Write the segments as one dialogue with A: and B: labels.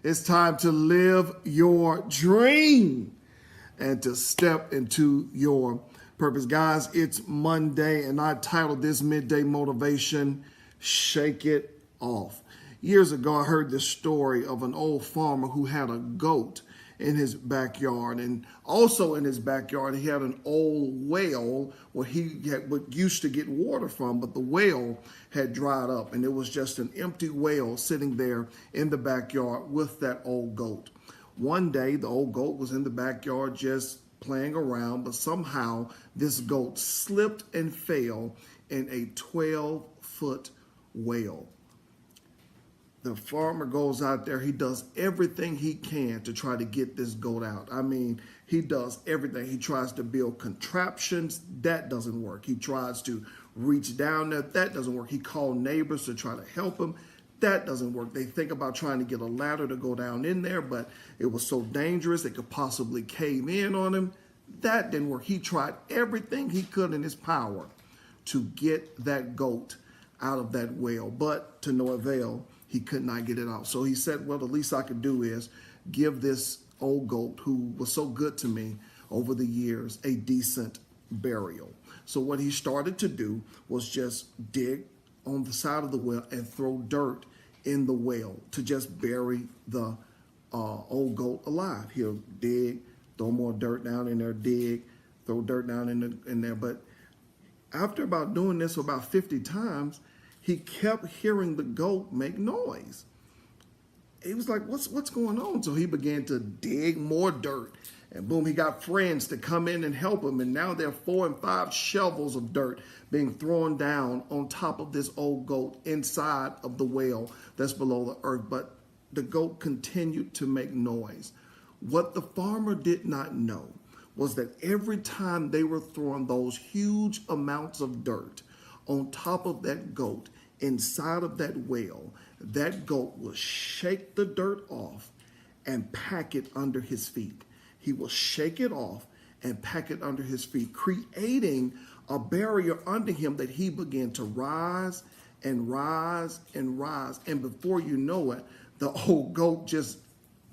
A: It's time to live your dream and to step into your purpose. Guys, it's Monday, and I titled this midday motivation, Shake It Off. Years ago, I heard this story of an old farmer who had a goat in his backyard, and also in his backyard he had an old well where used to get water from, but the well had dried up and it was just an empty well sitting there in the backyard with that old goat. One day the old goat was in the backyard just playing around, but somehow this goat slipped and fell in a 12-foot well. The farmer goes out there, he does everything he can to try to get this goat out. I mean, he does everything. He tries to build contraptions, that doesn't work. He tries to reach down there, that doesn't work. He called neighbors to try to help him, that doesn't work. They think about trying to get a ladder to go down in there, but it was so dangerous it could possibly cave in on him. That didn't work. He tried everything he could in his power to get that goat out of that well, but to no avail. He could not get it out. So he said, well, the least I could do is give this old goat, who was so good to me over the years, a decent burial. So what he started to do was just dig on the side of the well and throw dirt in the well to just bury the old goat alive. He'll dig, throw more dirt down in there, dig, throw dirt down in there. But after about doing this about 50 times, he kept hearing the goat make noise. He was like, what's going on? So he began to dig more dirt. And boom, he got friends to come in and help him. And now there are 4 and 5 shovels of dirt being thrown down on top of this old goat inside of the well that's below the earth. But the goat continued to make noise. What the farmer did not know was that every time they were throwing those huge amounts of dirt on top of that goat, inside of that well, that goat will shake the dirt off and pack it under his feet. He will shake it off and pack it under his feet, creating a barrier under him that he began to rise and rise and rise. And before you know it, the old goat just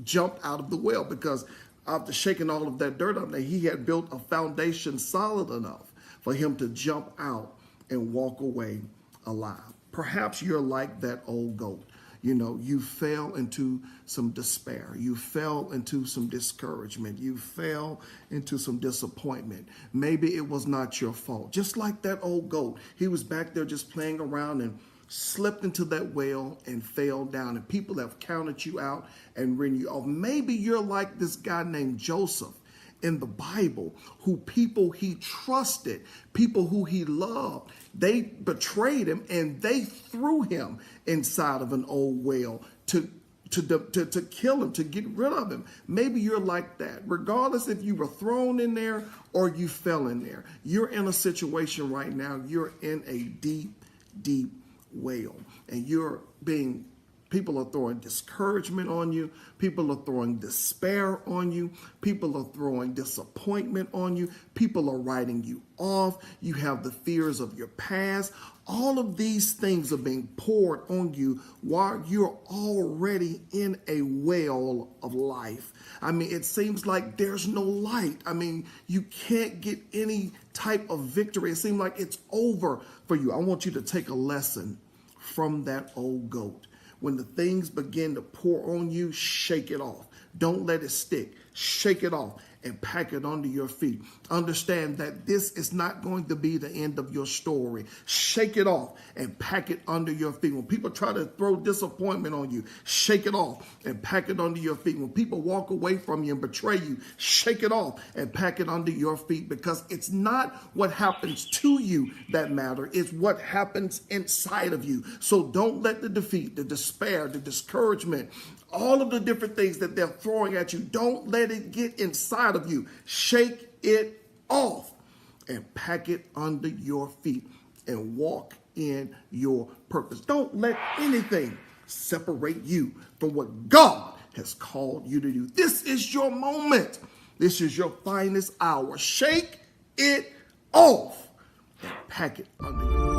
A: jumped out of the well, because after shaking all of that dirt up there, he had built a foundation solid enough for him to jump out and walk away alive. Perhaps you're like that old goat. You know, you fell into some despair. You fell into some discouragement. You fell into some disappointment. Maybe it was not your fault. Just like that old goat, he was back there just playing around and slipped into that well and fell down. And people have counted you out and written you off. Maybe you're like this guy named Joseph in the Bible, who people he trusted, people who he loved, they betrayed him and they threw him inside of an old well to kill him, to get rid of him. Maybe you're like that. Regardless if you were thrown in there or you fell in there, you're in a situation right now, you're in a deep, deep well, and people are throwing discouragement on you. People are throwing despair on you. People are throwing disappointment on you. People are writing you off. You have the fears of your past. All of these things are being poured on you while you're already in a well of life. I mean, it seems like there's no light. I mean, you can't get any type of victory. It seems like it's over for you. I want you to take a lesson from that old goat. When the things begin to pour on you, shake it off. Don't let it stick. Shake it off and pack it under your feet. Understand that this is not going to be the end of your story. Shake it off and pack it under your feet. When people try to throw disappointment on you, shake it off and pack it under your feet. When people walk away from you and betray you, shake it off and pack it under your feet, because it's not what happens to you that matters. It's what happens inside of you. So don't let the defeat, the despair, the discouragement, all of the different things that they're throwing at you, don't let it get inside of you. Shake it off and pack it under your feet and walk in your purpose. Don't let anything separate you from what God has called you to do. This is your moment. This is your finest hour. Shake it off and pack it under your feet.